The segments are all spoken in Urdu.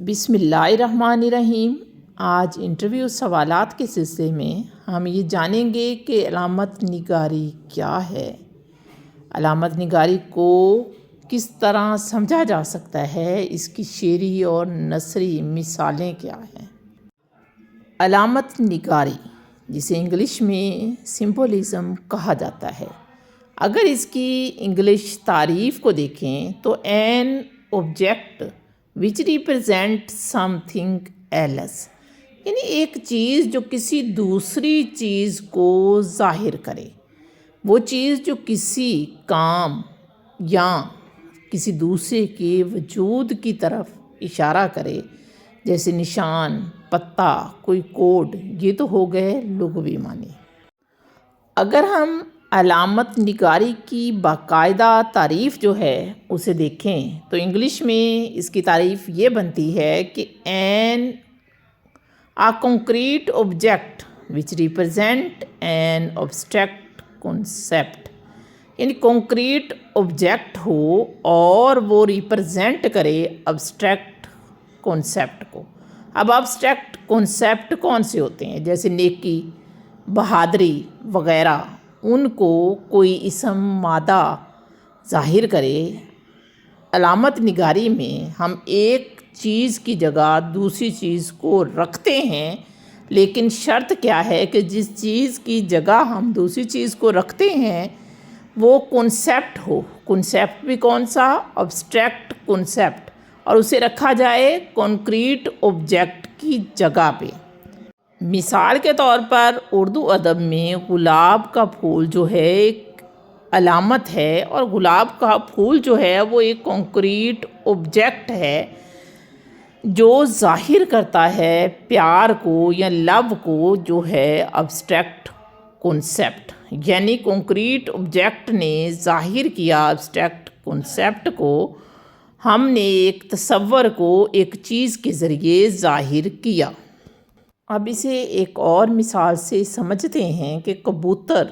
بسم اللہ الرحمن الرحیم۔ آج انٹرویو سوالات کے سلسلے میں ہم یہ جانیں گے کہ علامت نگاری کیا ہے، علامت نگاری کو کس طرح سمجھا جا سکتا ہے، اس کی شعری اور نثری مثالیں کیا ہیں۔ علامت نگاری، جسے انگلش میں سمبولزم کہا جاتا ہے، اگر اس کی انگلش تعریف کو دیکھیں تو an object which represent something else، یعنی ایک چیز جو کسی دوسری چیز کو ظاہر کرے، وہ چیز جو کسی کام یا کسی دوسرے کے وجود کی طرف اشارہ کرے، جیسے نشان، پتہ، کوئی کوڈ، یہ تو ہو گئے لغوی معنی۔ اگر ہم علامت نگاری کی باقاعدہ تعریف جو ہے اسے دیکھیں تو انگلش میں اس کی تعریف یہ بنتی ہے کہ a concrete object which represent an abstract concept، یعنی کنکریٹ آبجیکٹ ہو اور وہ ریپرزینٹ کرے ابسٹریکٹ کانسیپٹ کو۔ اب ابسٹریکٹ کانسیپٹ کون سے ہوتے ہیں؟ جیسے نیکی، بہادری وغیرہ، ان کو کوئی اسم مادہ ظاہر کرے۔ علامت نگاری میں ہم ایک چیز کی جگہ دوسری چیز کو رکھتے ہیں، لیکن شرط کیا ہے کہ جس چیز کی جگہ ہم دوسری چیز کو رکھتے ہیں وہ کنسیپٹ ہو۔ کنسیپٹ بھی کون سا؟ ابسٹریکٹ کنسیپٹ، اور اسے رکھا جائے کنکریٹ آبجیکٹ کی جگہ پہ۔ مثال کے طور پر اردو ادب میں گلاب کا پھول جو ہے ایک علامت ہے، اور گلاب کا پھول جو ہے وہ ایک کنکریٹ آبجیکٹ ہے جو ظاہر کرتا ہے پیار کو یا لو کو، جو ہے ابسٹریکٹ کنسیپٹ۔ یعنی کنکریٹ آبجیکٹ نے ظاہر کیا ابسٹریکٹ کنسیپٹ کو، ہم نے ایک تصور کو ایک چیز کے ذریعے ظاہر کیا۔ اب اسے ایک اور مثال سے سمجھتے ہیں کہ کبوتر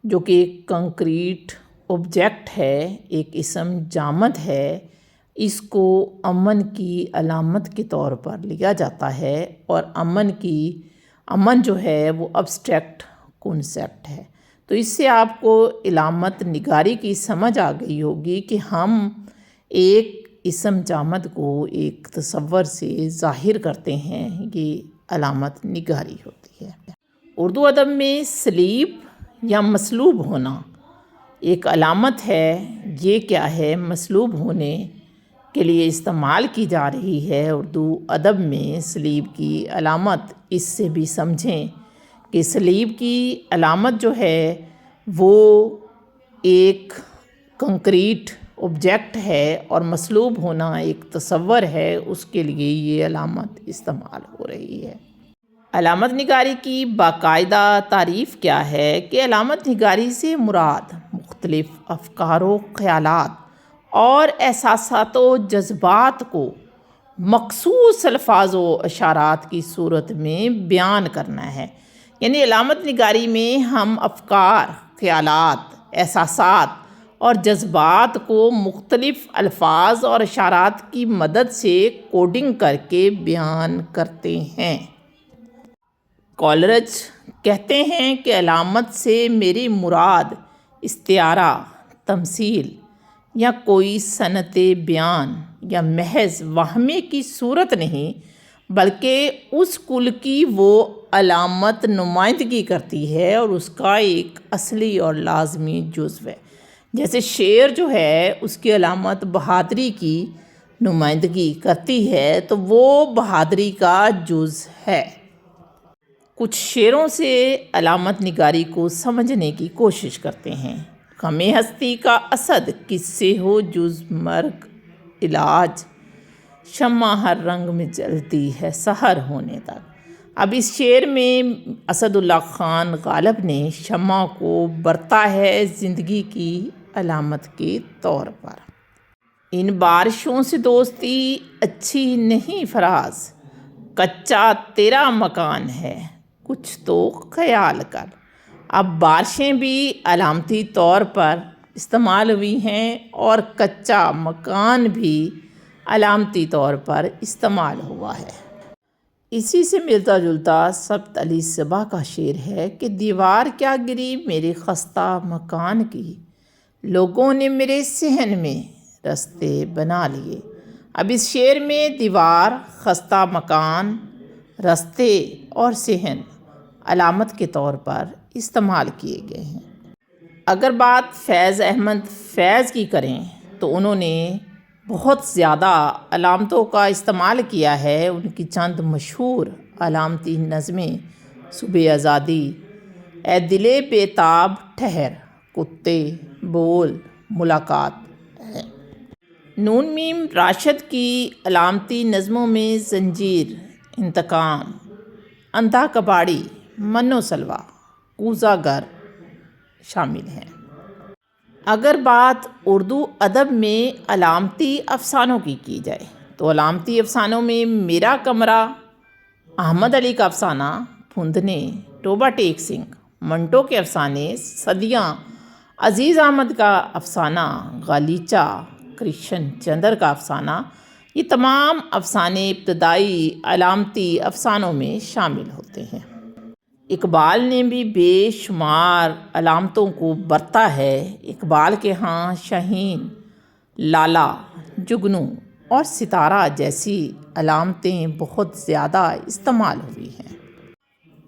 جو کہ ایک کنکریٹ آبجیکٹ ہے، ایک اسم جامد ہے، اس کو امن کی علامت کے طور پر لیا جاتا ہے، اور امن جو ہے وہ ابسٹریکٹ کنسیپٹ ہے۔ تو اس سے آپ کو علامت نگاری کی سمجھ آ گئی ہوگی کہ ہم ایک اسم جامد کو ایک تصور سے ظاہر کرتے ہیں، یہ علامت نگاری ہوتی ہے۔ اردو ادب میں سلیب یا مسلوب ہونا ایک علامت ہے۔ یہ کیا ہے؟ مسلوب ہونے کے لیے استعمال کی جا رہی ہے اردو ادب میں سلیب کی علامت۔ اس سے بھی سمجھیں کہ سلیب کی علامت جو ہے وہ ایک کنکریٹ آبجیکٹ ہے، اور مسلوب ہونا ایک تصور ہے، اس کے لیے یہ علامت استعمال ہو رہی ہے۔ علامت نگاری کی باقاعدہ تعریف کیا ہے کہ علامت نگاری سے مراد مختلف افکار و خیالات اور احساسات و جذبات کو مخصوص الفاظ و اشارات کی صورت میں بیان کرنا ہے۔ یعنی علامت نگاری میں ہم افکار، خیالات، احساسات اور جذبات کو مختلف الفاظ اور اشارات کی مدد سے کوڈنگ کر کے بیان کرتے ہیں۔ کولرج کہتے ہیں کہ علامت سے میری مراد استعارہ، تمثیل یا کوئی صنعت بیان یا محض وہمے کی صورت نہیں، بلکہ اس کل کی وہ علامت نمائندگی کرتی ہے اور اس کا ایک اصلی اور لازمی جزو ہے۔ جیسے شیر جو ہے اس کی علامت بہادری کی نمائندگی کرتی ہے، تو وہ بہادری کا جز ہے۔ کچھ شعروں سے علامت نگاری کو سمجھنے کی کوشش کرتے ہیں۔ غم ہستی کا اسد کس سے ہو جز مرگ علاج، شمع ہر رنگ میں جلتی ہے سحر ہونے تک۔ اب اس شعر میں اسد اللہ خان غالب نے شمع کو برتا ہے زندگی کی علامت کے طور پر۔ ان بارشوں سے دوستی اچھی نہیں فراز، کچا تیرا مکان ہے کچھ تو خیال کر۔ اب بارشیں بھی علامتی طور پر استعمال ہوئی ہیں، اور کچا مکان بھی علامتی طور پر استعمال ہوا ہے۔ اسی سے ملتا جلتا سبت علی صبا کا شعر ہے کہ دیوار کیا گری میرے خستہ مکان کی، لوگوں نے میرے صحن میں رستے بنا لیے۔ اب اس شعر میں دیوار، خستہ مکان، رستے اور صحن علامت کے طور پر استعمال کیے گئے ہیں۔ اگر بات فیض احمد فیض کی کریں تو انہوں نے بہت زیادہ علامتوں کا استعمال کیا ہے۔ ان کی چند مشہور علامتی نظمیں صبح آزادی، اے دلے بے تاب ٹھہر، کتے، بول، ملاقات ہے۔ نون میم راشد کی علامتی نظموں میں زنجیر، انتقام، اندھا کباڑی، منو سلوا، کوزہ گر شامل ہیں۔ اگر بات اردو ادب میں علامتی افسانوں کی جائے تو علامتی افسانوں میں میرا کمرہ، احمد علی کا افسانہ، پھندنے، ٹوبہ ٹیک سنگھ، منٹو کے افسانے، صدیاں، عزیز احمد کا افسانہ، غالیچہ، کرشن چندر کا افسانہ، یہ تمام افسانے ابتدائی علامتی افسانوں میں شامل ہوتے ہیں۔ اقبال نے بھی بے شمار علامتوں کو برتا ہے۔ اقبال کے ہاں شاہین، لالا، جگنو اور ستارہ جیسی علامتیں بہت زیادہ استعمال ہوئی ہیں۔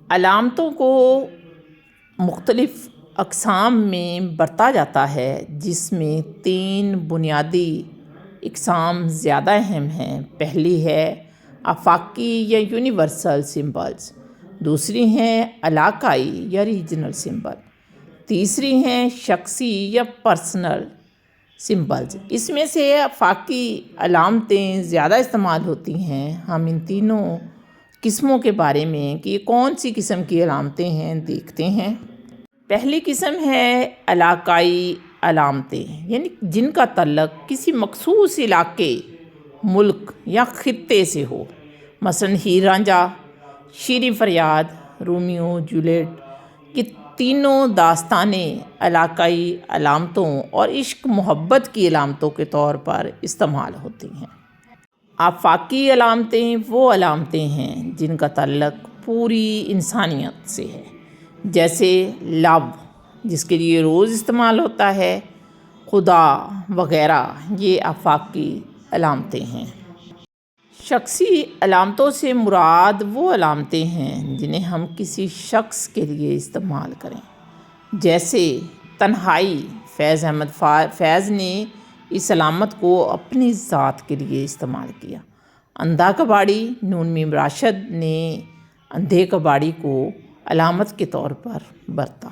علامتوں کو مختلف اقسام میں برتا جاتا ہے، جس میں 3 بنیادی اقسام زیادہ اہم ہیں۔ پہلی ہے آفاقی یا یونیورسل سمبلز، دوسری ہیں علاقائی یا ریجنل سمبل، تیسری ہیں شخصی یا پرسنل سمبلز۔ اس میں سے آفاقی علامتیں زیادہ استعمال ہوتی ہیں۔ ہم ان تینوں قسموں کے بارے میں کہ یہ کون سی قسم کی علامتیں ہیں دیکھتے ہیں۔ پہلی قسم ہے علاقائی علامتیں، یعنی جن کا تعلق کسی مخصوص علاقے، ملک یا خطے سے ہو۔ مثلاً ہیر رانجھا، شیریں فریاد، رومیو جولیٹ، یہ تینوں داستانیں علاقائی علامتوں اور عشق محبت کی علامتوں کے طور پر استعمال ہوتی ہیں۔ آفاقی علامتیں وہ علامتیں ہیں جن کا تعلق پوری انسانیت سے ہے، جیسے لو، جس کے لیے روز استعمال ہوتا ہے، خدا وغیرہ، یہ آفاقی علامتیں ہیں۔ شخصی علامتوں سے مراد وہ علامتیں ہیں جنہیں ہم کسی شخص کے لیے استعمال کریں، جیسے تنہائی، فیض احمد فیض نے اس علامت کو اپنی ذات کے لیے استعمال کیا۔ اندھا کباڑی، نون میم راشد نے اندھے کباڑی کو علامت کے طور پر برتا۔